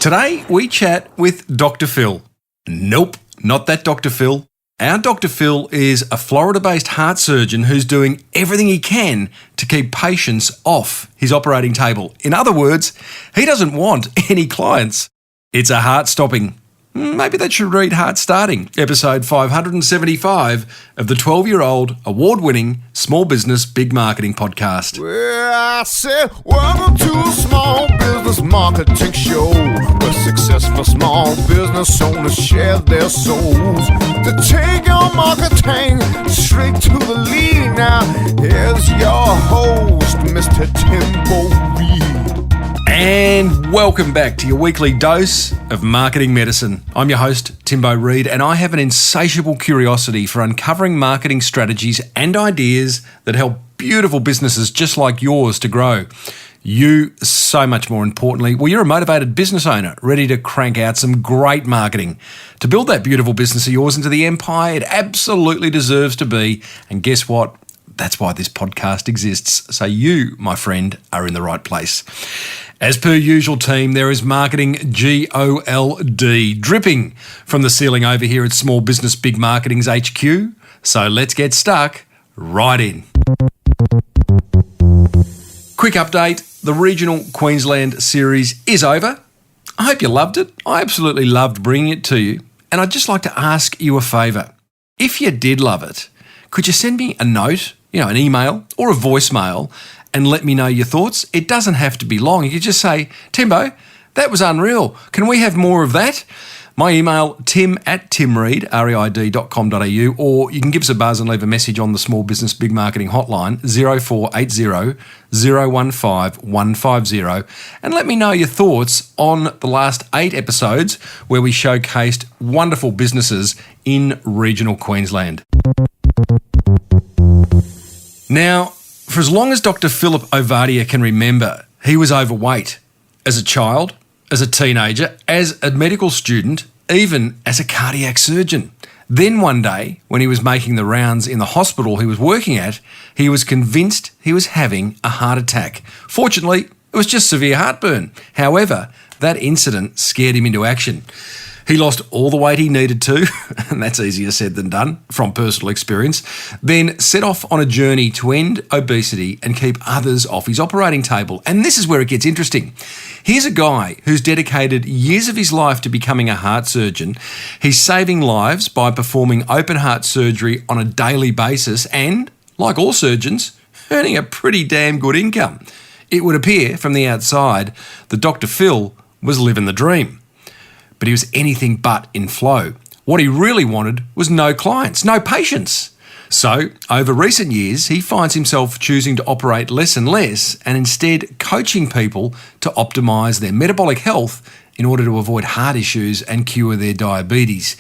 Today, we chat with Dr. Phil. Nope, not that Dr. Phil. Our Dr. Phil is a Florida-based heart surgeon who's doing everything he can to keep patients off his operating table. In other words, he doesn't want any clients. It's a heart-stopping, maybe they should read Heart Starting, episode 575 of the 12-year-old award-winning Small Business Big Marketing podcast. Well, I said, welcome to a small business marketing show where successful small business owners share their souls to take your marketing straight to the lead. Now, here's your host, Mr. Tim Reid. And welcome back to your weekly dose of marketing medicine. I'm your host, Timbo Reid, and I have an insatiable curiosity for uncovering marketing strategies and ideas that help beautiful businesses just like yours to grow. You, so much more importantly, well, you're a motivated business owner ready to crank out some great marketing to build that beautiful business of yours into the empire it absolutely deserves to be. And guess what? That's why this podcast exists. So you, my friend, are in the right place. As per usual, team, there is marketing GOLD dripping from the ceiling over here at Small Business Big Marketing's HQ. So let's get stuck right in. Quick update, the Regional Queensland series is over. I hope you loved it. I absolutely loved bringing it to you. And I'd just like to ask you a favour. If you did love it, could you send me a note, an email or a voicemail, and let me know your thoughts? It doesn't have to be long. You could just say, Timbo, that was unreal. Can we have more of that? My email, tim@timreid.com.au, or you can give us a buzz and leave a message on the Small Business Big Marketing hotline, 0480 015 150, and let me know your thoughts on the last 8 episodes where we showcased wonderful businesses in regional Queensland. Now, for as long as Dr. Philip Ovadia can remember, he was overweight as a child, as a teenager, as a medical student, even as a cardiac surgeon. Then one day, when he was making the rounds in the hospital he was working at, he was convinced he was having a heart attack. Fortunately, it was just severe heartburn. However, that incident scared him into action. He lost all the weight he needed to, and that's easier said than done from personal experience, then set off on a journey to end obesity and keep others off his operating table. And this is where it gets interesting. Here's a guy who's dedicated years of his life to becoming a heart surgeon. He's saving lives by performing open heart surgery on a daily basis and, like all surgeons, earning a pretty damn good income. It would appear from the outside that Dr. Phil was living the dream. But he was anything but in flow. What he really wanted was no clients, no patients. So, over recent years, he finds himself choosing to operate less and less and instead coaching people to optimise their metabolic health in order to avoid heart issues and cure their diabetes.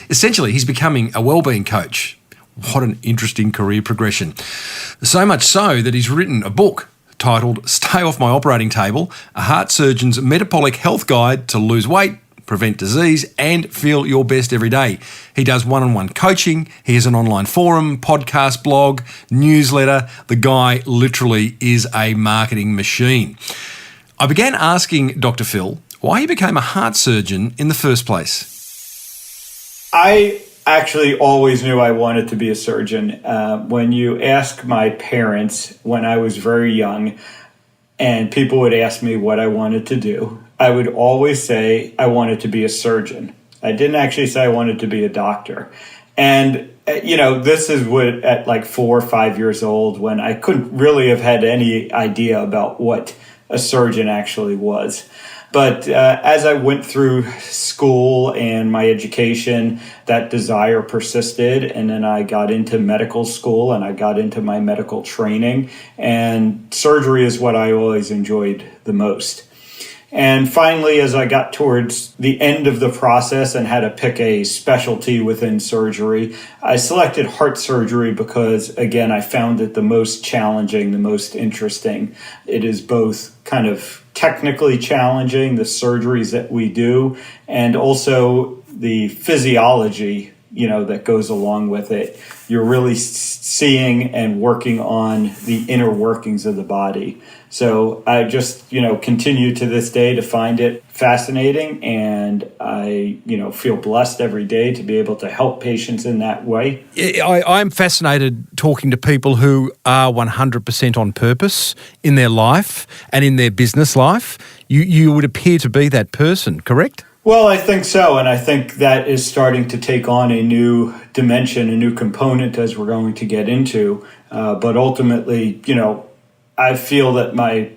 Essentially, he's becoming a wellbeing coach. What an interesting career progression. So much so that he's written a book titled Stay Off My Operating Table, a heart surgeon's metabolic health guide to lose weight, prevent disease, and feel your best every day. He does one-on-one coaching. He has an online forum, podcast, blog, newsletter. The guy literally is a marketing machine. I began asking Dr. Phil why he became a heart surgeon in the first place. I actually always knew I wanted to be a surgeon. When you ask my parents when I was very young, and people would ask me what I wanted to do, I would always say I wanted to be a surgeon. I didn't actually say I wanted to be a doctor. And, this is what at like 4 or 5 years old, when I couldn't really have had any idea about what a surgeon actually was. But as I went through school and my education, that desire persisted. And then I got into medical school and I got into my medical training. And surgery is what I always enjoyed the most. And finally, as I got towards the end of the process and had to pick a specialty within surgery, I selected heart surgery because, again, I found it the most challenging, the most interesting. It is both kind of technically challenging, the surgeries that we do, and also the physiology that goes along with it. You're really seeing and working on the inner workings of the body. So I just, continue to this day to find it fascinating, and I, feel blessed every day to be able to help patients in that way. I'm fascinated talking to people who are 100% on purpose in their life and in their business life. You would appear to be that person, correct? Well, I think so, and I think that is starting to take on a new dimension, a new component as we're going to get into. But ultimately, I feel that my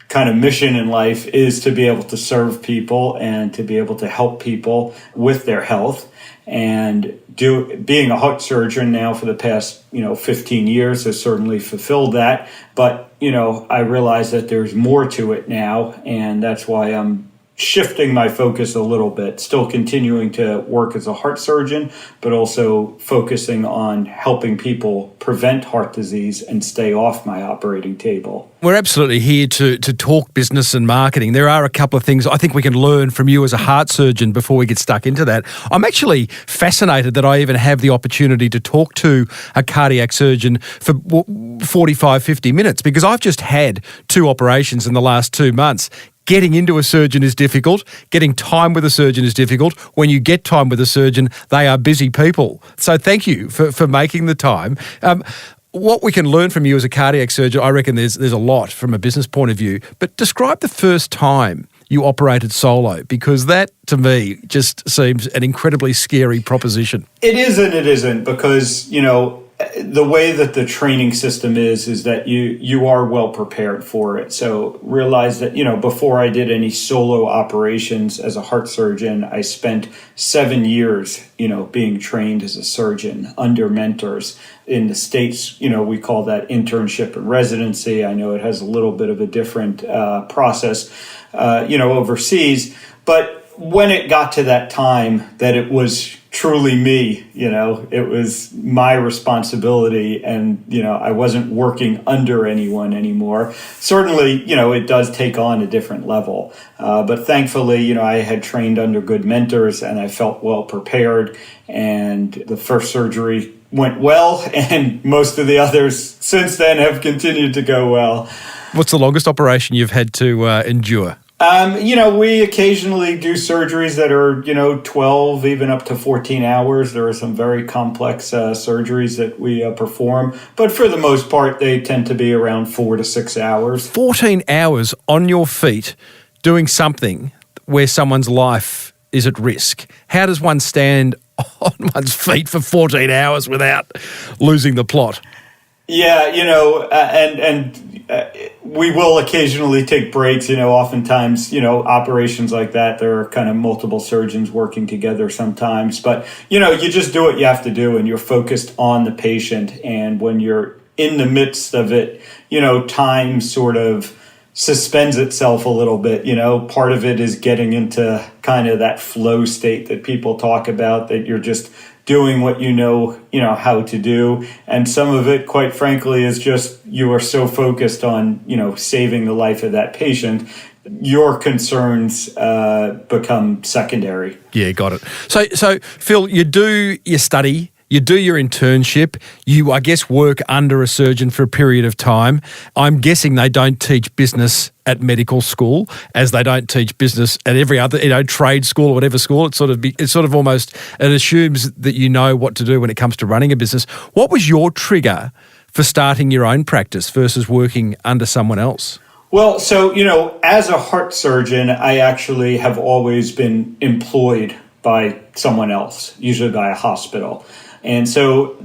kind of mission in life is to be able to serve people and to be able to help people with their health. And being a heart surgeon now for the past 15 years has certainly fulfilled that. But I realize that there's more to it now, and that's why I'm shifting my focus a little bit, still continuing to work as a heart surgeon, but also focusing on helping people prevent heart disease and stay off my operating table. We're absolutely here to talk business and marketing. There are a couple of things I think we can learn from you as a heart surgeon before we get stuck into that. I'm actually fascinated that I even have the opportunity to talk to a cardiac surgeon for 45, 50 minutes, because I've just had 2 operations in the last 2 months. Getting into a surgeon is difficult. Getting time with a surgeon is difficult. When you get time with a surgeon, they are busy people. So thank you for making the time. What we can learn from you as a cardiac surgeon, I reckon there's a lot from a business point of view. But describe the first time you operated solo, because that, to me, just seems an incredibly scary proposition. It is and it isn't, because, the way that the training system is that you are well prepared for it. So realize that, before I did any solo operations as a heart surgeon, I spent 7 years, being trained as a surgeon under mentors. In the States, we call that internship and residency. I know it has a little bit of a different process, overseas. But when it got to that time that it was truly me, it was my responsibility, and, I wasn't working under anyone anymore. Certainly, it does take on a different level. But thankfully, I had trained under good mentors and I felt well prepared, and the first surgery went well, and most of the others since then have continued to go well. What's the longest operation you've had to endure? We occasionally do surgeries that are, 12, even up to 14 hours. There are some very complex surgeries that we perform. But for the most part, they tend to be around 4 to 6 hours. 14 hours on your feet doing something where someone's life is at risk. How does one stand on one's feet for 14 hours without losing the plot? Yeah, we will occasionally take breaks, oftentimes, operations like that, there are kind of multiple surgeons working together sometimes, but, you just do what you have to do, and you're focused on the patient. And when you're in the midst of it, time sort of suspends itself a little bit. Part of it is getting into kind of that flow state that people talk about, that you're just doing what you know how to do. And some of it, quite frankly, is just you are so focused on, saving the life of that patient, your concerns become secondary. Yeah, got it. So Phil, you study, you do your internship, you, I guess, work under a surgeon for a period of time. I'm guessing they don't teach business at medical school, as they don't teach business at every other, trade school or whatever school. It assumes that you know what to do when it comes to running a business. What was your trigger for starting your own practice versus working under someone else? Well, so, as a heart surgeon, I actually have always been employed by someone else, usually by a hospital. And so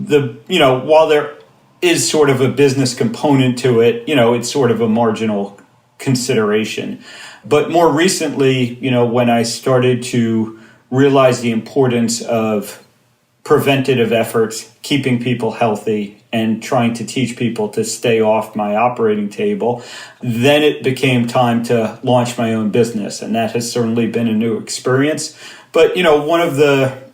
while there is sort of a business component to it, it's sort of a marginal consideration. But more recently, when I started to realize the importance of preventative efforts, keeping people healthy, and trying to teach people to stay off my operating table, then it became time to launch my own business. And that has certainly been a new experience. But,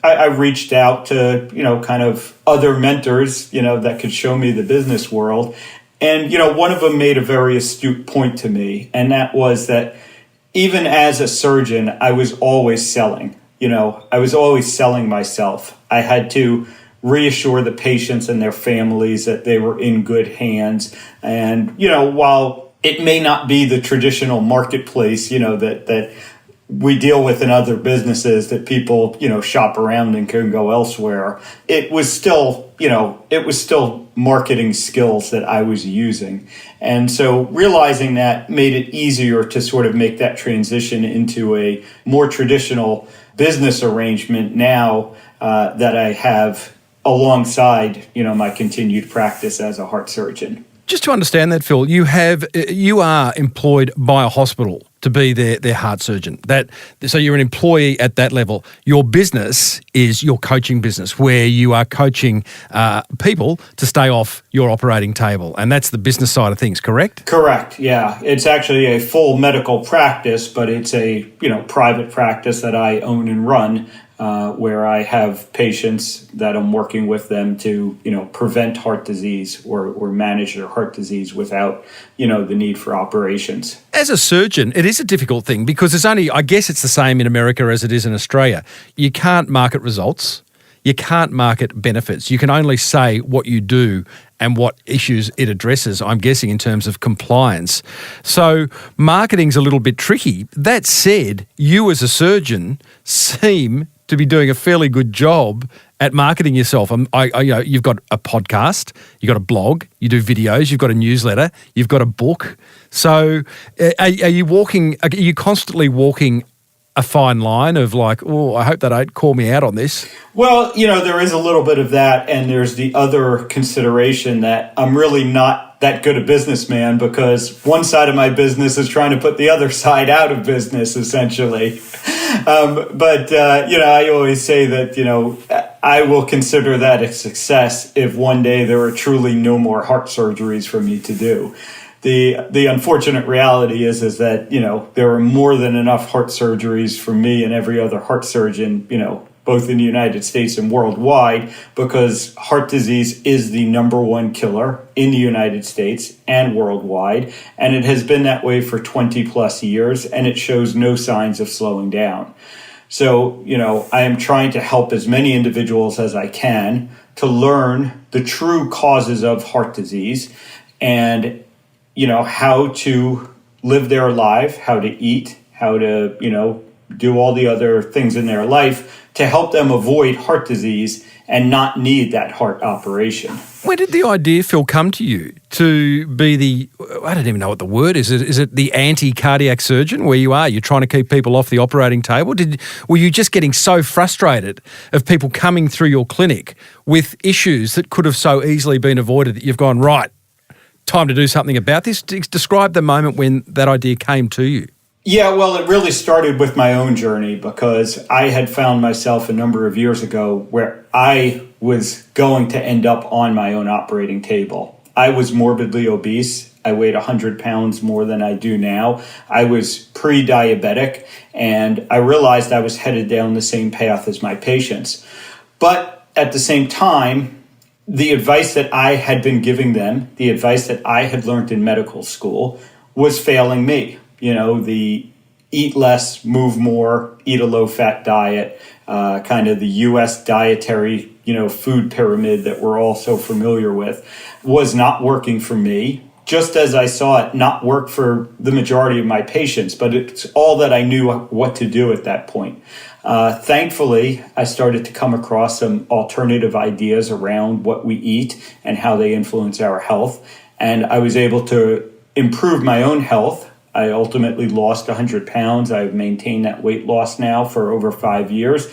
I reached out to, kind of other mentors, that could show me the business world. And, one of them made a very astute point to me. And that was that even as a surgeon, I was always selling. I was always selling myself. I had to reassure the patients and their families that they were in good hands. And, while it may not be the traditional marketplace, that we deal with in other businesses that people, shop around and can go elsewhere, it was still marketing skills that I was using. And so realizing that made it easier to sort of make that transition into a more traditional business arrangement now that I have alongside, my continued practice as a heart surgeon. Just to understand that, Phil, you are employed by a hospital to be their heart surgeon. So you're an employee at that level. Your business is your coaching business, where you are coaching people to stay off your operating table, and that's the business side of things, correct? Correct. Yeah, it's actually a full medical practice, but it's a private practice that I own and run. Where I have patients that I'm working with them to, prevent heart disease or manage their heart disease without, the need for operations. As a surgeon, it is a difficult thing because I guess it's the same in America as it is in Australia. You can't market results. You can't market benefits. You can only say what you do and what issues it addresses, I'm guessing, in terms of compliance. So marketing's a little bit tricky. That said, you as a surgeon seem to be doing a fairly good job at marketing yourself. You've got a podcast, you've got a blog, you do videos, you've got a newsletter, you've got a book. So are you constantly walking a fine line of like, oh, I hope they don't call me out on this? Well, there is a little bit of that, and there's the other consideration that I'm really not that good a businessman because one side of my business is trying to put the other side out of business, essentially. I always say that, I will consider that a success if one day there are truly no more heart surgeries for me to do. The unfortunate reality is that, there are more than enough heart surgeries for me and every other heart surgeon, both in the United States and worldwide, because heart disease is the number one killer in the United States and worldwide. And it has been that way for 20 plus years, and it shows no signs of slowing down. So, I am trying to help as many individuals as I can to learn the true causes of heart disease and, how to live their life, how to eat, how to, do all the other things in their life to help them avoid heart disease and not need that heart operation. Where did the idea, Phil, come to you to be I don't even know what the word is. Is it the anti-cardiac surgeon where you're trying to keep people off the operating table? Were you just getting so frustrated of people coming through your clinic with issues that could have so easily been avoided that you've gone, right, time to do something about this? Describe the moment when that idea came to you. Yeah, well, it really started with my own journey because I had found myself a number of years ago where I was going to end up on my own operating table. I was morbidly obese. I weighed 100 pounds more than I do now. I was pre-diabetic, and I realized I was headed down the same path as my patients. But at the same time, the advice that I had been giving them, the advice that I had learned in medical school, was failing me. The eat less, move more, eat a low-fat diet, kind of the U.S. dietary, food pyramid that we're all so familiar with, was not working for me, just as I saw it not work for the majority of my patients. But it's all that I knew what to do at that point. Thankfully, I started to come across some alternative ideas around what we eat and how they influence our health. And I was able to improve my own health. I ultimately lost 100 pounds. I've maintained that weight loss now for over 5 years.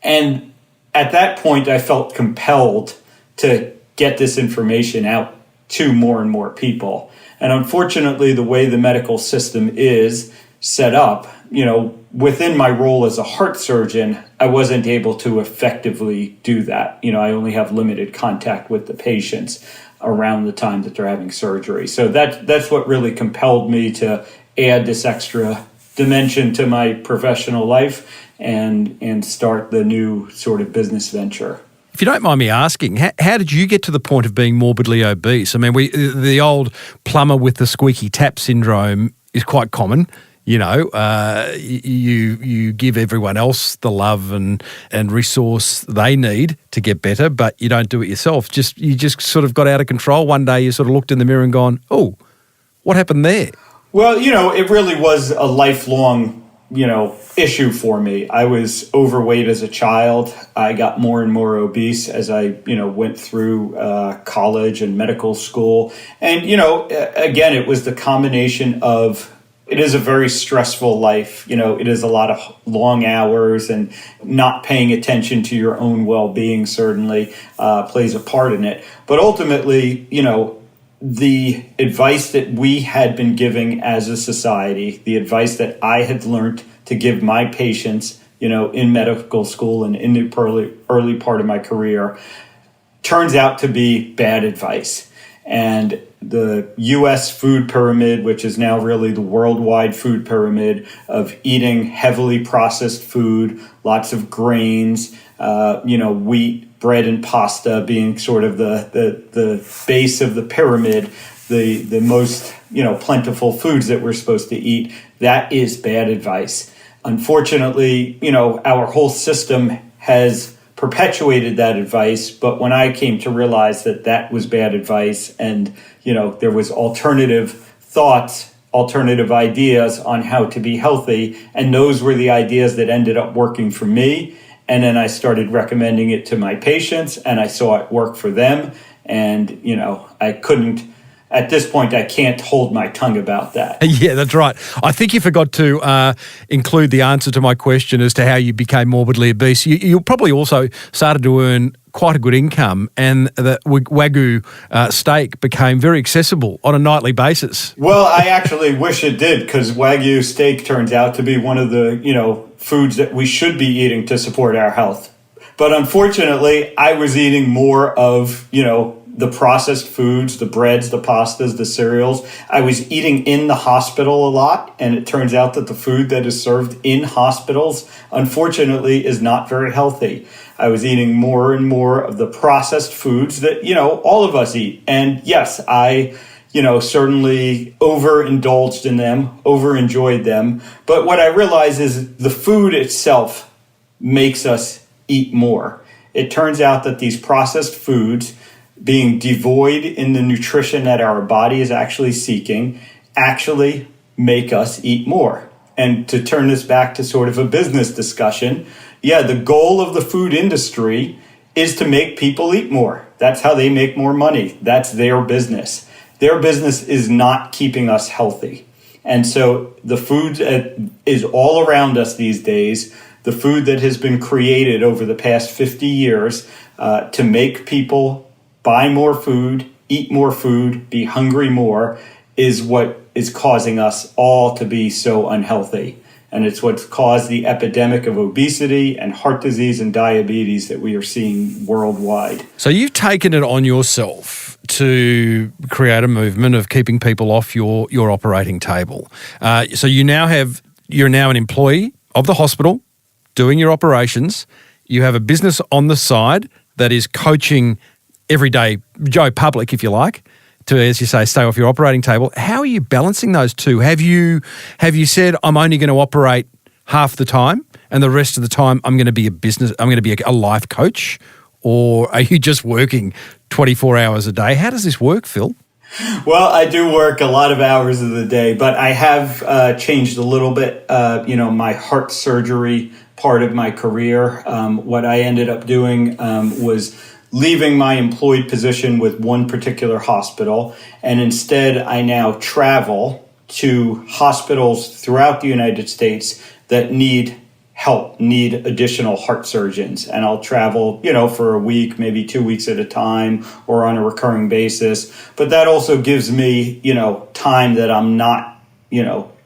And at that point, I felt compelled to get this information out to more and more people. And unfortunately, the way the medical system is set up, within my role as a heart surgeon, I wasn't able to effectively do that. I only have limited contact with the patients around the time that they're having surgery. So that's what really compelled me to add this extra dimension to my professional life and start the new sort of business venture. If you don't mind me asking, how did you get to the point of being morbidly obese? I mean, the old plumber with the squeaky tap syndrome is quite common You give everyone else the love and resource they need to get better, but you don't do it yourself. You just sort of got out of control. One day you sort of looked in the mirror and gone, oh, what happened there? Well, it really was a lifelong, issue for me. I was overweight as a child. I got more and more obese as I, went through college and medical school. And, again, it was the combination of, it is a very stressful life. It is a lot of long hours, and not paying attention to your own well-being certainly plays a part in it. But ultimately, the advice that we had been giving as a society, the advice that I had learned to give my patients, in medical school and in the early part of my career, turns out to be bad advice. And the U.S. food pyramid, which is now really the worldwide food pyramid of eating heavily processed food, lots of grains, wheat, bread, and pasta being sort of the base of the pyramid, the most plentiful foods that we're supposed to eat. That is bad advice. Unfortunately, our whole system has perpetuated that advice. But when I came to realize that was bad advice, and there was alternative thoughts, alternative ideas on how to be healthy, and those were the ideas that ended up working for me. And then I started recommending it to my patients, and I saw it work for them. And I couldn't. At this point, I can't hold my tongue about that. Yeah, that's right. I think you forgot to include the answer to my question as to how you became morbidly obese. You probably also started to earn quite a good income, and the Wagyu steak became very accessible on a nightly basis. Well, I actually wish it did, because Wagyu steak turns out to be one of the, foods that we should be eating to support our health. But unfortunately, I was eating more of, the processed foods, the breads, the pastas, the cereals. I was eating in the hospital a lot, and it turns out that the food that is served in hospitals, unfortunately, is not very healthy. I was eating more and more of the processed foods that, all of us eat. And yes, I, certainly overindulged in them, overenjoyed them. But what I realized is the food itself makes us eat more. It turns out that these processed foods, being devoid in the nutrition that our body is actually seeking, actually make us eat more. And to turn this back to sort of a business discussion, the goal of the food industry is to make people eat more. That's how they make more money. That's their business. Their business is not keeping us healthy. And so the food is all around us these days, the food that has been created over the past 50 years to make people buy more food, eat more food, be hungry more, is what is causing us all to be so unhealthy. And it's what's caused the epidemic of obesity and heart disease and diabetes that we are seeing worldwide. So you've taken it on yourself to create a movement of keeping people off your operating table. So you're now an employee of the hospital doing your operations. You have a business on the side that is coaching everyday Joe public, if you like, to, as you say, stay off your operating table. How are you balancing those two? Have you said, I'm only going to operate half the time and the rest of the time I'm going to be a life coach? Or are you just working 24 hours a day? How does this work, Phil? Well, I do work a lot of hours of the day, but I have changed a little bit, my heart surgery part of my career. What I ended up doing was leaving my employed position with one particular hospital, and instead I now travel to hospitals throughout the United States that need help, need additional heart surgeons. And I'll travel, for a week, maybe 2 weeks at a time, or on a recurring basis. But that also gives me, time that I'm not,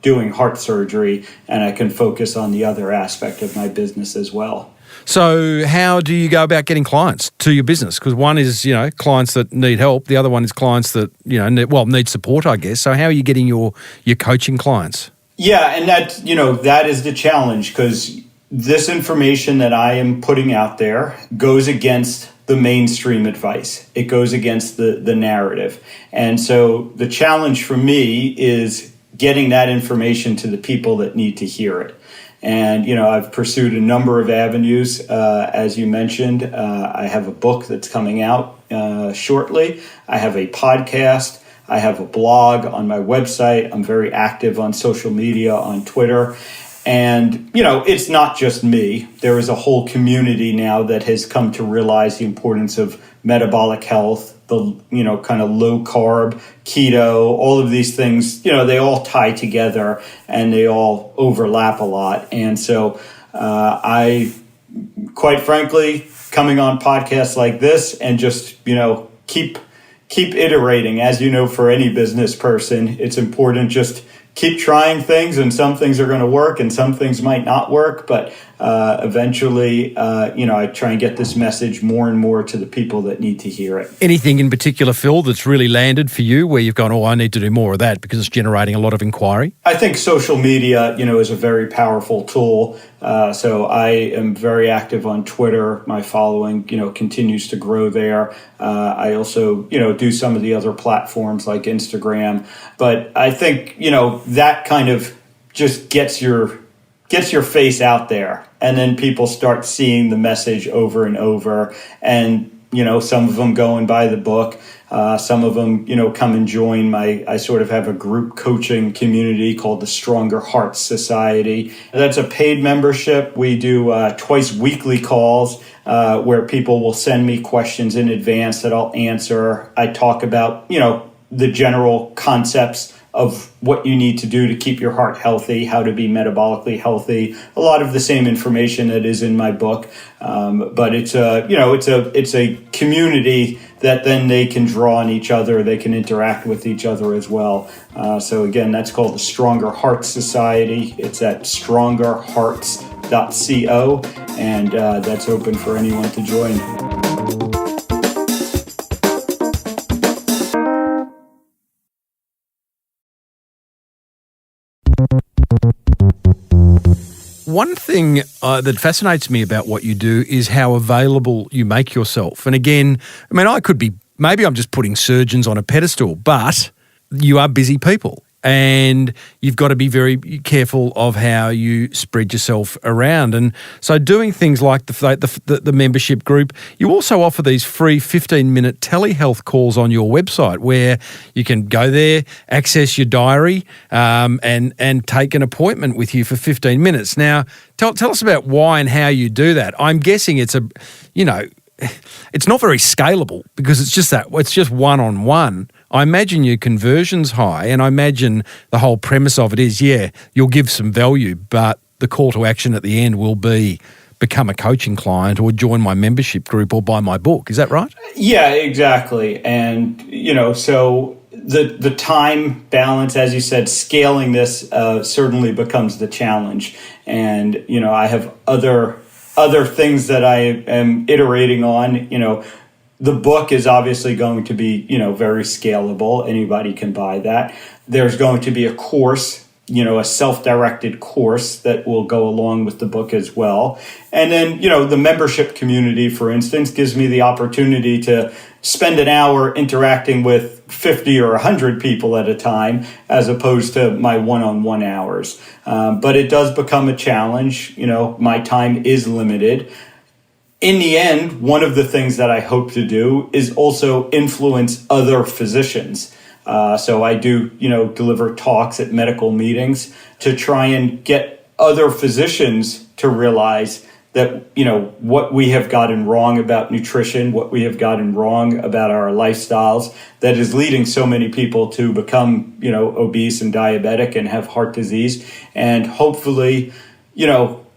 doing heart surgery, and I can focus on the other aspect of my business as well. So how do you go about getting clients to your business? Because one is, clients that need help. The other one is clients that, need support, I guess. So how are you getting your coaching clients? Yeah, and that is the challenge, because this information that I am putting out there goes against the mainstream advice. It goes against the narrative. And so the challenge for me is getting that information to the people that need to hear it. And, I've pursued a number of avenues. As you mentioned, I have a book that's coming out shortly. I have a podcast. I have a blog on my website. I'm very active on social media, on Twitter. And, it's not just me. There is a whole community now that has come to realize the importance of metabolic health, the, kind of low carb, keto, all of these things, they all tie together and they all overlap a lot. And so I, quite frankly, coming on podcasts like this and just, keep iterating. As you know, for any business person, it's important just keep trying things, and some things are going to work and some things might not work. But eventually, I try and get this message more and more to the people that need to hear it. Anything in particular, Phil, that's really landed for you where you've gone, I need to do more of that because it's generating a lot of inquiry? I think social media, is a very powerful tool. So I am very active on Twitter. My following, continues to grow there. I also, do some of the other platforms like Instagram. But I think, that kind of just gets your face out there, and then people start seeing the message over and over. And, some of them go and buy the book. Some of them, come and join I sort of have a group coaching community called the Stronger Hearts Society. That's a paid membership. We do twice weekly calls where people will send me questions in advance that I'll answer. I talk about, the general concepts of what you need to do to keep your heart healthy, how to be metabolically healthy. A lot of the same information that is in my book, but it's a community that then they can draw on each other. They can interact with each other as well. So again, that's called the Stronger Hearts Society. It's at strongerhearts.co, and that's open for anyone to join. One thing that fascinates me about what you do is how available you make yourself. And again, maybe I'm just putting surgeons on a pedestal, but you are busy people. And you've got to be very careful of how you spread yourself around. And so doing things like the membership group, you also offer these free 15-minute telehealth calls on your website where you can go there, access your diary, and take an appointment with you for 15 minutes. Now, tell us about why and how you do that. I'm guessing it's not very scalable because it's just one-on-one. I imagine your conversion's high, and I imagine the whole premise of it is, you'll give some value, but the call to action at the end will be become a coaching client or join my membership group or buy my book. Is that right? Yeah, exactly. And, so the time balance, as you said, scaling this certainly becomes the challenge. And, I have other things that I am iterating on. The book is obviously going to be, very scalable. Anybody can buy that. There's going to be a course, a self-directed course that will go along with the book as well. And then, the membership community, for instance, gives me the opportunity to spend an hour interacting with 50 or 100 people at a time, as opposed to my one-on-one hours. But it does become a challenge. My time is limited. In the end, one of the things that I hope to do is also influence other physicians. So I do, deliver talks at medical meetings to try and get other physicians to realize that, what we have gotten wrong about nutrition, what we have gotten wrong about our lifestyles that is leading so many people to become, obese and diabetic and have heart disease. And hopefully,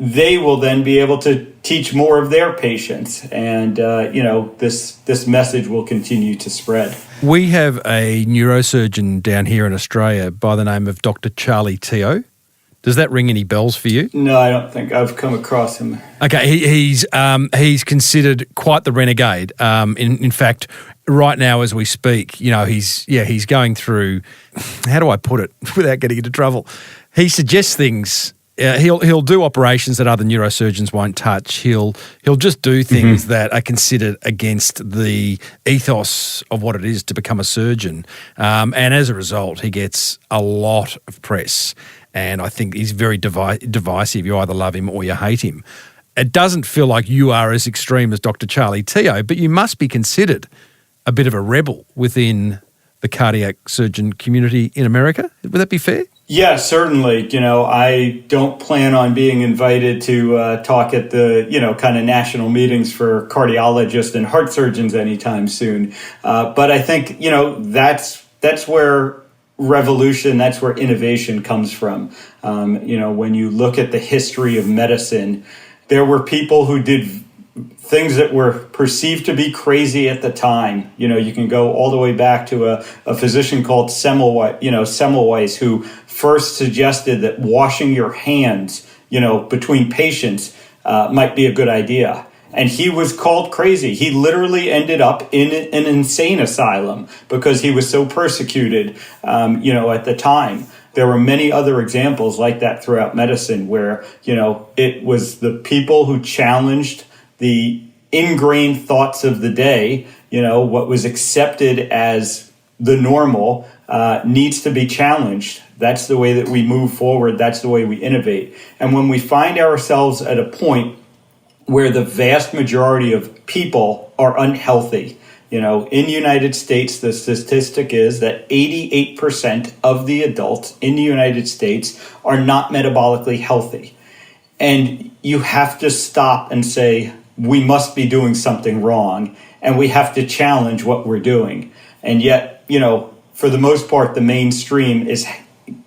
they will then be able to teach more of their patients. And, this message will continue to spread. We have a neurosurgeon down here in Australia by the name of Dr. Charlie Teo. Does that ring any bells for you? No, I don't think I've come across him. Okay, he's considered quite the renegade. In fact, right now as we speak, he's going through. How do I put it without getting into trouble? He suggests things He'll do operations that other neurosurgeons won't touch. He'll just do things that are considered against the ethos of what it is to become a surgeon. And as a result, he gets a lot of press. And I think he's very divisive. You either love him or you hate him. It doesn't feel like you are as extreme as Dr. Charlie Teo, but you must be considered a bit of a rebel within the cardiac surgeon community in America. Would that be fair? Yeah, certainly. I don't plan on being invited to talk at the, kind of national meetings for cardiologists and heart surgeons anytime soon. But I think, that's where revolution, that's where innovation comes from. When you look at the history of medicine, there were people who did things that were perceived to be crazy at the time. You can go all the way back to a physician called Semmelweis, who first suggested that washing your hands, between patients might be a good idea. And he was called crazy. He literally ended up in an insane asylum because he was so persecuted, at the time. There were many other examples like that throughout medicine where, it was the people who challenged the ingrained thoughts of the day, what was accepted as the normal needs to be challenged. That's the way that we move forward. That's the way we innovate. And when we find ourselves at a point where the vast majority of people are unhealthy, in the United States, the statistic is that 88% of the adults in the United States are not metabolically healthy. And you have to stop and say, we must be doing something wrong, and we have to challenge what we're doing. And yet, for the most part, the mainstream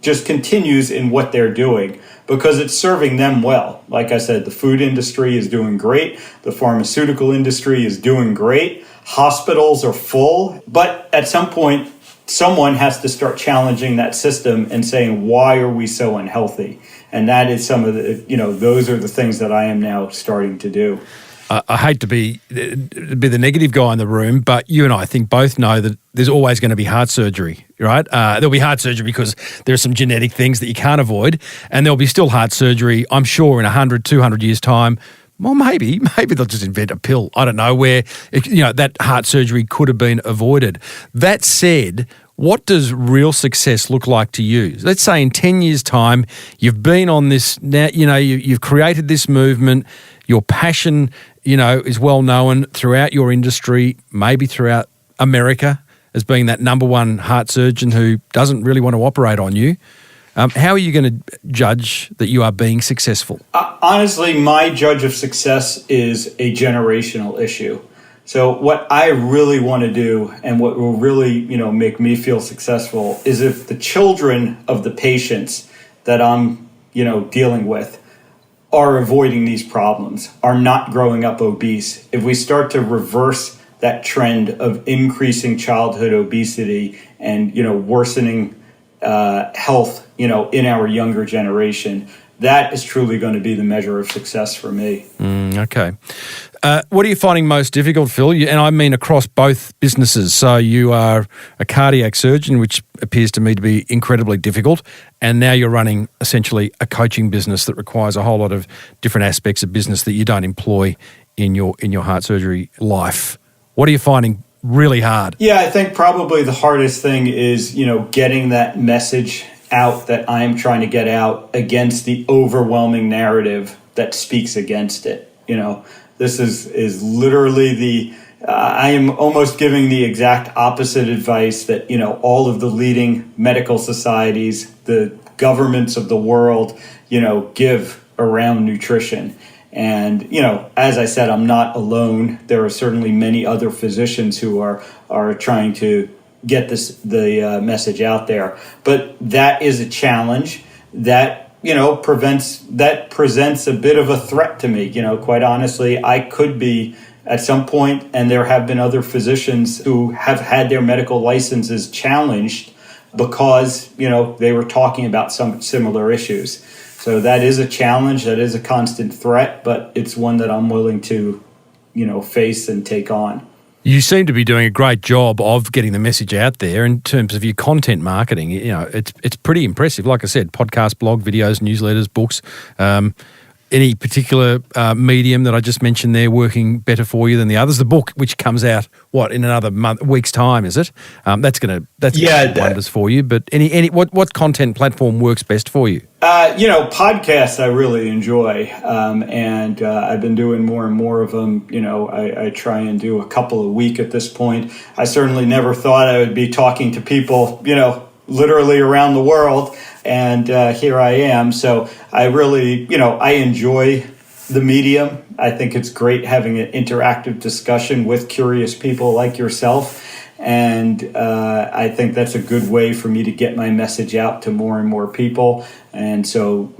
just continues in what they're doing because it's serving them well. Like I said, the food industry is doing great. The pharmaceutical industry is doing great. Hospitals are full. But at some point, someone has to start challenging that system and saying, why are we so unhealthy? And that is some of the, those are the things that I am now starting to do. I hate to be the negative guy in the room, but you and I think both know that there's always going to be heart surgery, right? There'll be heart surgery because there are some genetic things that you can't avoid, and there'll be still heart surgery, I'm sure, in 100, 200 years' time. Well, maybe they'll just invent a pill. I don't know where, that heart surgery could have been avoided. That said, what does real success look like to you? Let's say in 10 years' time, you've been on this, now, you've created this movement, your passion, is well known throughout your industry, maybe throughout America, as being that number one heart surgeon who doesn't really want to operate on you. How are you going to judge that you are being successful? Honestly, my judge of success is a generational issue. So what I really want to do and what will really, make me feel successful is if the children of the patients that I'm, dealing with are avoiding these problems, are not growing up obese. If we start to reverse that trend of increasing childhood obesity and, worsening health, in our younger generation, that is truly going to be the measure of success for me. Okay. What are you finding most difficult, Phil? And I mean across both businesses. So you are a cardiac surgeon, which appears to me to be incredibly difficult, and now you're running essentially a coaching business that requires a whole lot of different aspects of business that you don't employ in your heart surgery life. What are you finding really hard? Yeah, I think probably the hardest thing is, getting that message out that I am trying to get out against the overwhelming narrative that speaks against it. This is literally I am almost giving the exact opposite advice that, all of the leading medical societies, the governments of the world, give around nutrition. And, as I said, I'm not alone. There are certainly many other physicians who are trying to get the message out there. But that is a challenge that, presents a bit of a threat to me. Quite honestly, I could be at some point, and there have been other physicians who have had their medical licenses challenged because, they were talking about some similar issues. So that is a challenge, that is a constant threat, but it's one that I'm willing to, face and take on. You seem to be doing a great job of getting the message out there in terms of your content marketing. You know, it's pretty impressive. Like I said, podcast, blog, videos, newsletters, books. Any particular medium that I just mentioned there working better for you than the others? The book, which comes out in another week's time, is it? That's gonna do wonders for you. But what content platform works best for you? Podcasts I really enjoy, and I've been doing more and more of them. I try and do a couple a week at this point. I certainly never thought I would be talking to people, literally around the world, and here I am. So I really, I enjoy the medium. I think it's great having an interactive discussion with curious people like yourself. And I think that's a good way for me to get my message out to more and more people. And so,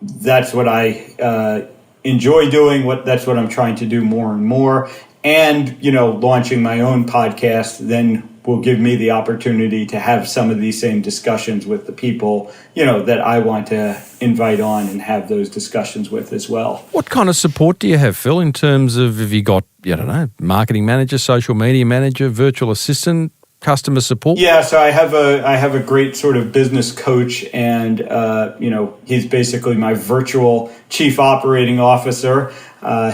that's what I enjoy doing. That's what I'm trying to do more and more. And, launching my own podcast then will give me the opportunity to have some of these same discussions with the people, that I want to invite on and have those discussions with as well. What kind of support do you have, Phil, in terms of, have you got, marketing manager, social media manager, virtual assistant, customer support? Yeah, so I have a great sort of business coach, and he's basically my virtual chief operating officer.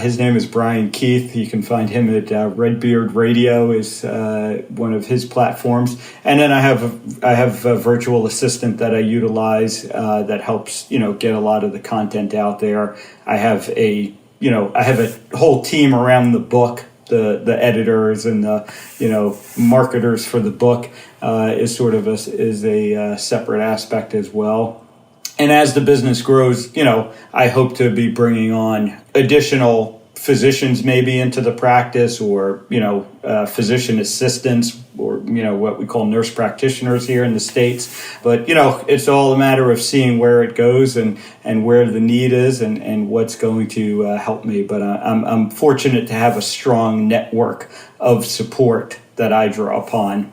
His name is Brian Keith. You can find him at Redbeard Radio is one of his platforms. And then I have a virtual assistant that I utilize that helps get a lot of the content out there. I have a whole team around the book. The editors and the marketers for the book is sort of a separate aspect as well. And as the business grows, I hope to be bringing on additional physicians maybe into the practice, or physician assistants, or what we call nurse practitioners here in the States. But it's all a matter of seeing where it goes and where the need is and what's going to help me. But I'm fortunate to have a strong network of support that I draw upon.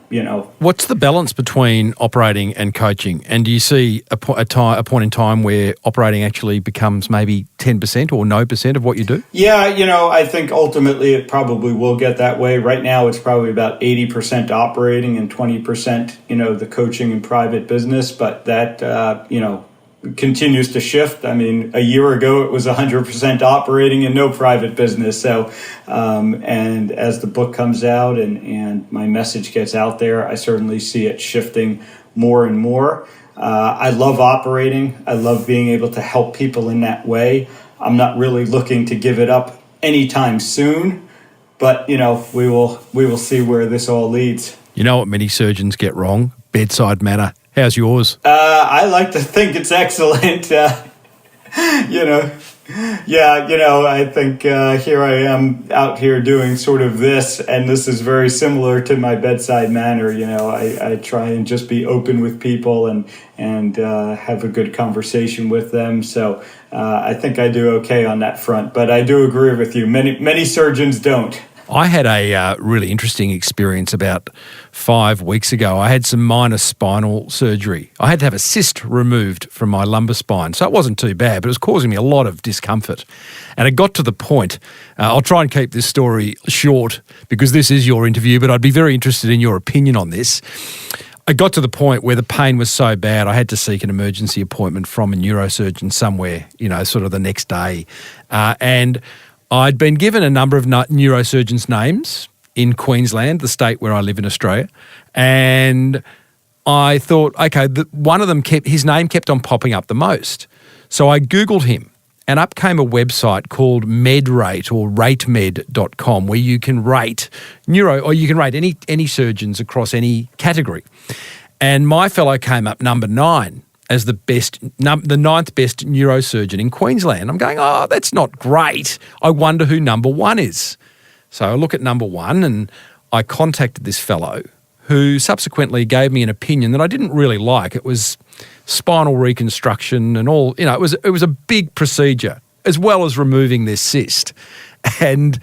What's the balance between operating and coaching? And do you see a point in time where operating actually becomes maybe 10% or no % of what you do? Yeah, I think ultimately it probably will get that way. Right now it's probably about 80% operating and 20%, the coaching and private business. But that, continues to shift. I mean, a year ago it was 100% operating and no private business. So, and as the book comes out and my message gets out there, I certainly see it shifting more and more. I love operating. I love being able to help people in that way. I'm not really looking to give it up anytime soon, but we will see where this all leads. You know what many surgeons get wrong? Bedside manner. How's yours? I like to think it's excellent. I think here I am out here doing sort of this, and this is very similar to my bedside manner. I try and just be open with people and have a good conversation with them. So I think I do okay on that front. But I do agree with you. Many surgeons don't. I had a really interesting experience about 5 weeks ago. I had some minor spinal surgery. I had to have a cyst removed from my lumbar spine, so it wasn't too bad, but it was causing me a lot of discomfort. And it got to the point, I'll try and keep this story short because this is your interview, but I'd be very interested in your opinion on this. I got to the point where the pain was so bad, I had to seek an emergency appointment from a neurosurgeon somewhere, sort of the next day. And I'd been given a number of neurosurgeons' names in Queensland, the state where I live in Australia, and I thought, okay, one of them his name kept on popping up the most. So I Googled him, and up came a website called MedRate or ratemed.com, where you can rate any surgeons across any category. And my fellow came up number 9. As the 9th best neurosurgeon in Queensland. I'm going, that's not great. I wonder who number 1 is. So I look at number 1 and I contacted this fellow who subsequently gave me an opinion that I didn't really like. It was spinal reconstruction and all, it was a big procedure as well as removing this cyst. And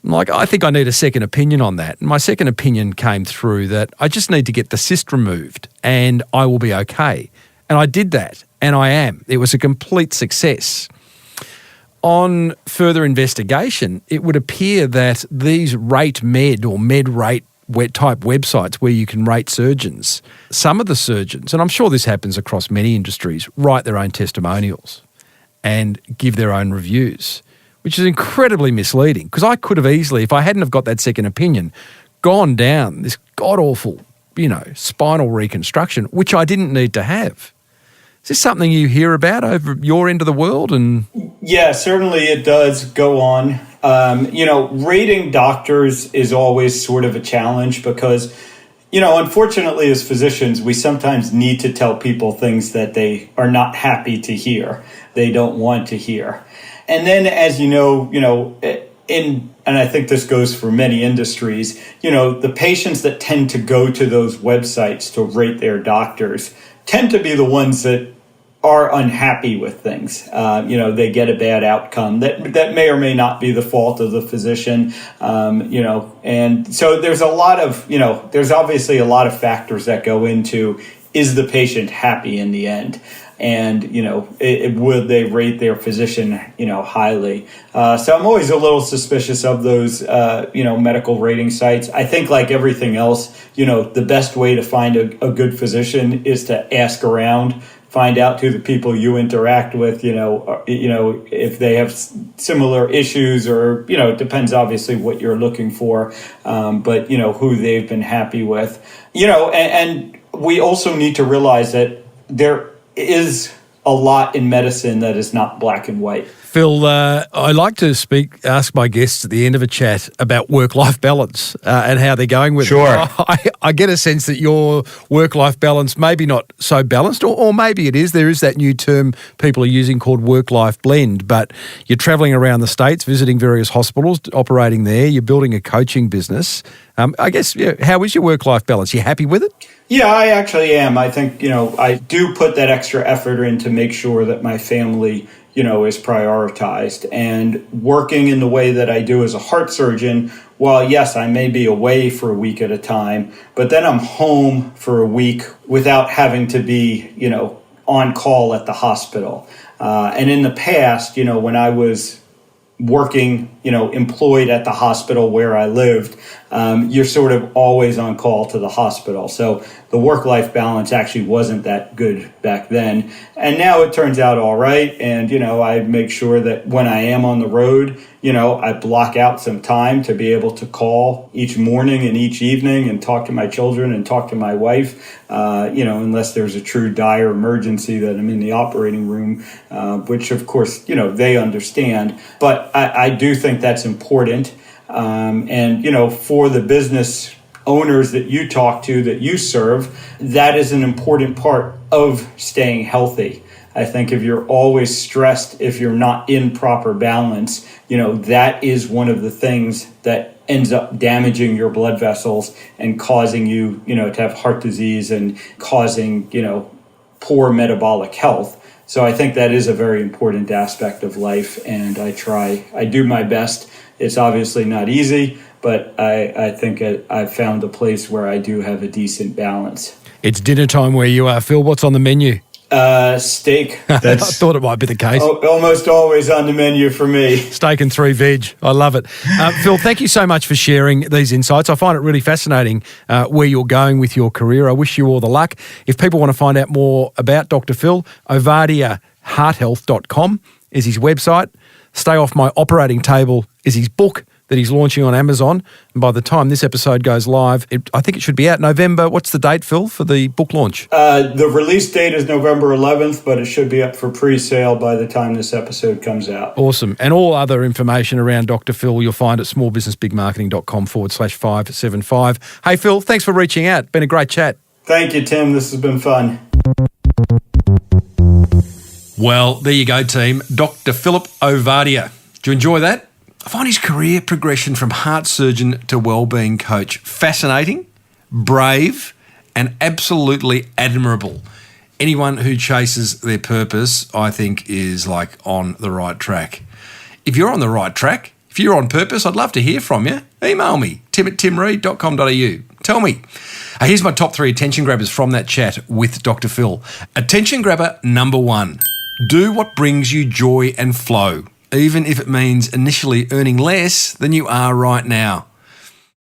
I'm like, I think I need a second opinion on that. And my second opinion came through that I just need to get the cyst removed and I will be okay. And I did that, and I am. It was a complete success. on further investigation, it would appear that these Rate Med or Med Rate type websites where you can rate surgeons, some of the surgeons, and I'm sure this happens across many industries, write their own testimonials and give their own reviews, which is incredibly misleading, because I could have easily, if I hadn't have got that second opinion, gone down this god-awful, spinal reconstruction, which I didn't need to have. Is this something you hear about over your end of the world? And yeah, certainly it does go on. Rating doctors is always sort of a challenge because, unfortunately as physicians, we sometimes need to tell people things that they are not happy to hear. They don't want to hear. And then, as and I think this goes for many industries, the patients that tend to go to those websites to rate their doctors tend to be the ones that are unhappy with things. They get a bad outcome that may or may not be the fault of the physician, and so there's a lot of, there's obviously a lot of factors that go into, is the patient happy in the end? And, would they rate their physician, highly? So I'm always a little suspicious of those, medical rating sites. I think like everything else, the best way to find a good physician is to ask around, find out who the people you interact with, if they have similar issues, or, it depends obviously what you're looking for, but, who they've been happy with, and we also need to realize that there is a lot in medicine that is not black and white. Phil, I like to ask my guests at the end of a chat about work-life balance and how they're going with it. I get a sense that your work-life balance maybe not so balanced, or maybe it is. There is that new term people are using called work-life blend, but you're travelling around the States, visiting various hospitals, operating there. You're building a coaching business. I guess, how is your work-life balance? You happy with it? Yeah, I actually am. I think, I do put that extra effort in to make sure that my family is prioritized. And working in the way that I do as a heart surgeon, while yes, I may be away for a week at a time, but then I'm home for a week without having to be, on call at the hospital. And in the past, when I was working, employed at the hospital where I lived, you're sort of always on call to the hospital. So the work-life balance actually wasn't that good back then. And now it turns out all right. And, I make sure that when I am on the road, I block out some time to be able to call each morning and each evening and talk to my children and talk to my wife, unless there's a true dire emergency that I'm in the operating room, which of course, they understand. But I do think that's important. And, for the business owners that you talk to, that you serve, that is an important part of staying healthy. I think if you're always stressed, if you're not in proper balance, that is one of the things that ends up damaging your blood vessels and causing you, to have heart disease and causing, poor metabolic health. So I think that is a very important aspect of life, and I do my best. It's obviously not easy, but I think I've found a place where I do have a decent balance. It's dinner time where you are, Phil. What's on the menu? Steak. I thought it might be the case. Almost always on the menu for me. Steak and 3 veg. I love it. Phil, thank you so much for sharing these insights. I find it really fascinating where you're going with your career. I wish you all the luck. If people want to find out more about Dr. Phil, ovadiahearthealth.com is his website. Stay Off My Operating Table is his book that he's launching on Amazon. And by the time this episode goes live, I think it should be out November. What's the date, Phil, for the book launch? The release date is November 11th, but it should be up for pre-sale by the time this episode comes out. Awesome. And all other information around Dr. Phil you'll find at smallbusinessbigmarketing.com/575. Hey, Phil, thanks for reaching out. Been a great chat. Thank you, Tim. This has been fun. Well, there you go, team. Dr. Philip Ovadia. Do you enjoy that? I find his career progression from heart surgeon to wellbeing coach fascinating, brave, and absolutely admirable. Anyone who chases their purpose, I think, is like on the right track. If you're on the right track, if you're on purpose, I'd love to hear from you. Email me, tim@timreid.com.au. Tell me. Here's my top 3 attention grabbers from that chat with Dr. Phil. Attention grabber number 1. Do what brings you joy and flow. even if it means initially earning less than you are right now.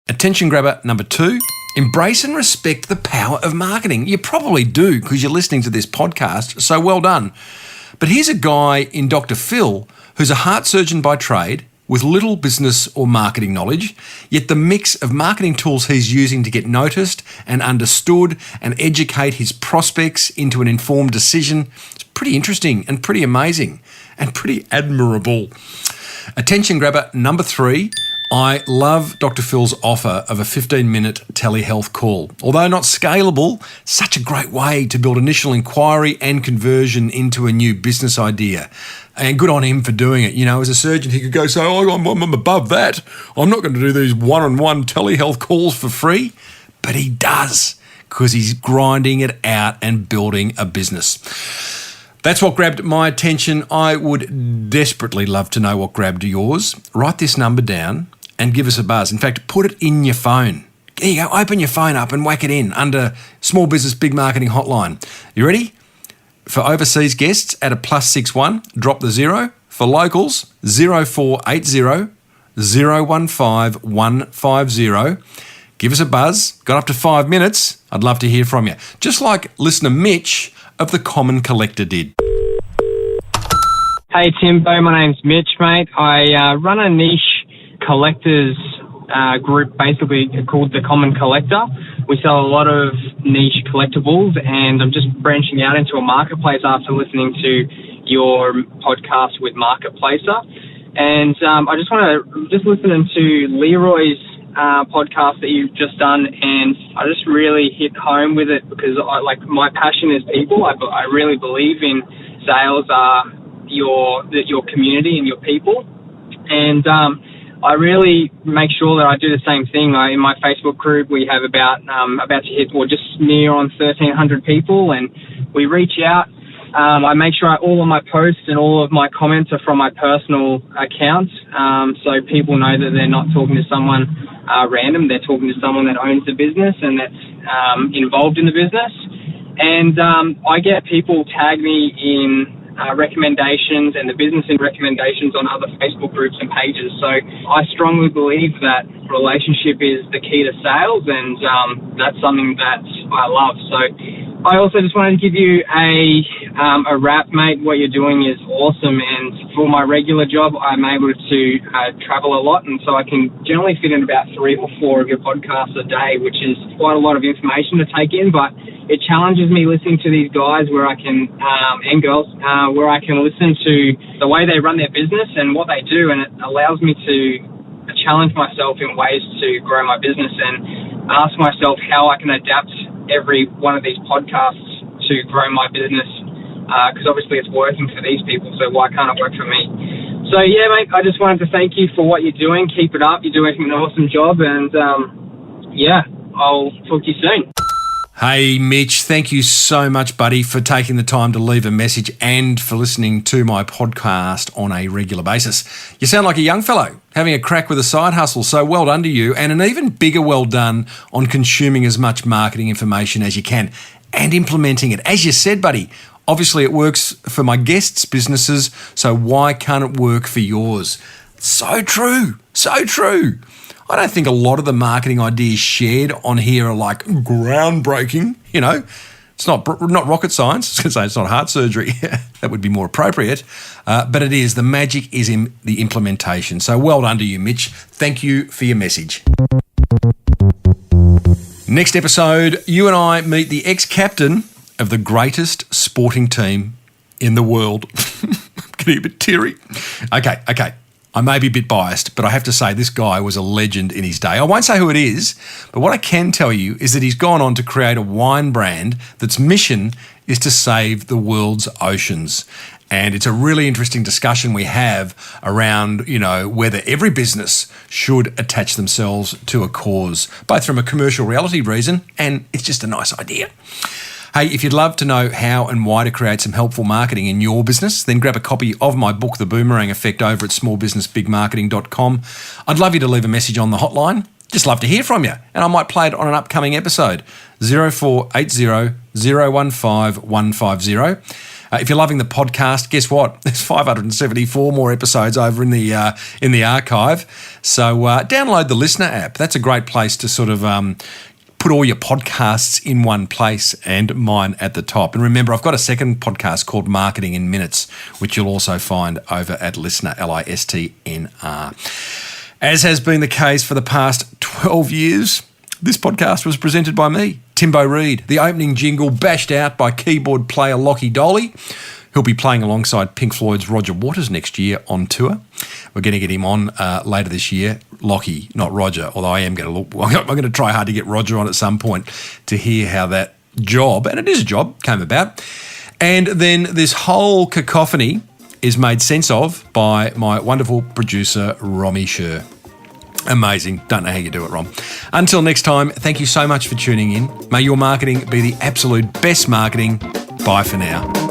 Attention grabber number 2, embrace and respect the power of marketing. You probably do because you're listening to this podcast, so well done. But here's a guy in Dr. Phil who's a heart surgeon by trade with little business or marketing knowledge, yet the mix of marketing tools he's using to get noticed and understood and educate his prospects into an informed decision is pretty interesting and pretty amazing and pretty admirable. Attention grabber number 3, I love Dr. Phil's offer of a 15-minute telehealth call. Although not scalable, such a great way to build initial inquiry and conversion into a new business idea. And good on him for doing it. You know, as a surgeon, he could go, I'm above that. I'm not going to do these one-on-one telehealth calls for free. But he does, because he's grinding it out and building a business. That's what grabbed my attention. I would desperately love to know what grabbed yours. Write this number down and give us a buzz. In fact, put it in your phone. There you go. Open your phone up and whack it in under Small Business Big Marketing Hotline. You ready? For overseas guests, add a +61, drop the 0. For locals, 0480 015 150. Give us a buzz. Got up to 5 minutes. I'd love to hear from you. Just like listener Mitch of The Common Collector did. Hey Timbo, my name's Mitch, mate. I run a niche collectors group basically called The Common Collector. We sell a lot of niche collectibles, and I'm just branching out into a marketplace after listening to your podcast with Marketplacer. And I just want to, just listening to Leroy's podcast that you've just done, and I just really hit home with it because my passion is people. I really believe in sales are your community and your people, and I really make sure that I do the same thing. In my Facebook group, we have about to hit, just near on 1,300 people, and we reach out. I make sure all of my posts and all of my comments are from my personal account, so people know that they're not talking to someone random. They're talking to someone that owns the business and that's involved in the business. And I get people tag me in recommendations and the business in recommendations on other Facebook groups and pages. So I strongly believe that relationship is the key to sales, and that's something that I love. So I also just wanted to give you a wrap, mate. What you're doing is awesome, and for my regular job, I'm able to travel a lot, and so I can generally fit in about 3 or 4 of your podcasts a day, which is quite a lot of information to take in, but it challenges me listening to these guys where I can, and girls, where I can listen to the way they run their business and what they do, and it allows me to challenge myself in ways to grow my business and ask myself how I can adapt every one of these podcasts to grow my business, because obviously it's working for these people, so why can't it work for me? So yeah, mate, I just wanted to thank you for what you're doing. Keep it up. You're doing an awesome job, and I'll talk to you soon. Hey, Mitch, thank you so much, buddy, for taking the time to leave a message and for listening to my podcast on a regular basis. You sound like a young fellow having a crack with a side hustle, so well done to you, and an even bigger well done on consuming as much marketing information as you can and implementing it. As you said, buddy, obviously it works for my guests' businesses, so why can't it work for yours? So true, so true. I don't think a lot of the marketing ideas shared on here are like groundbreaking, you know. It's not rocket science. I was going to say it's not heart surgery. That would be more appropriate. But it is. The magic is in the implementation. So well done to you, Mitch. Thank you for your message. Next episode, you and I meet the ex-captain of the greatest sporting team in the world. I'm getting a bit teary. Okay. I may be a bit biased, but I have to say this guy was a legend in his day. I won't say who it is, but what I can tell you is that he's gone on to create a wine brand that's mission is to save the world's oceans. And it's a really interesting discussion we have around, you know, whether every business should attach themselves to a cause, both from a commercial reality reason and it's just a nice idea. Hey, if you'd love to know how and why to create some helpful marketing in your business, then grab a copy of my book, The Boomerang Effect, over at smallbusinessbigmarketing.com. I'd love you to leave a message on the hotline. Just love to hear from you, and I might play it on an upcoming episode, 0480 015 150. If you're loving the podcast, guess what? There's 574 more episodes over in the archive. So download the Listener app. That's a great place to sort of put all your podcasts in one place, and mine at the top. And remember, I've got a second podcast called Marketing in Minutes, which you'll also find over at Listener, LISTNR. As has been the case for the past 12 years, this podcast was presented by me, Tim Reid. The opening jingle bashed out by keyboard player Lockie Doley, who'll be playing alongside Pink Floyd's Roger Waters next year on tour. We're going to get him on later this year. Lockie, not Roger, although I'm going to try hard to get Roger on at some point to hear how that job, and it is a job, came about. And then this whole cacophony is made sense of by my wonderful producer, Romy Sher. Amazing. Don't know how you do it, Rom. Until next time, thank you so much for tuning in. May your marketing be the absolute best marketing. Bye for now.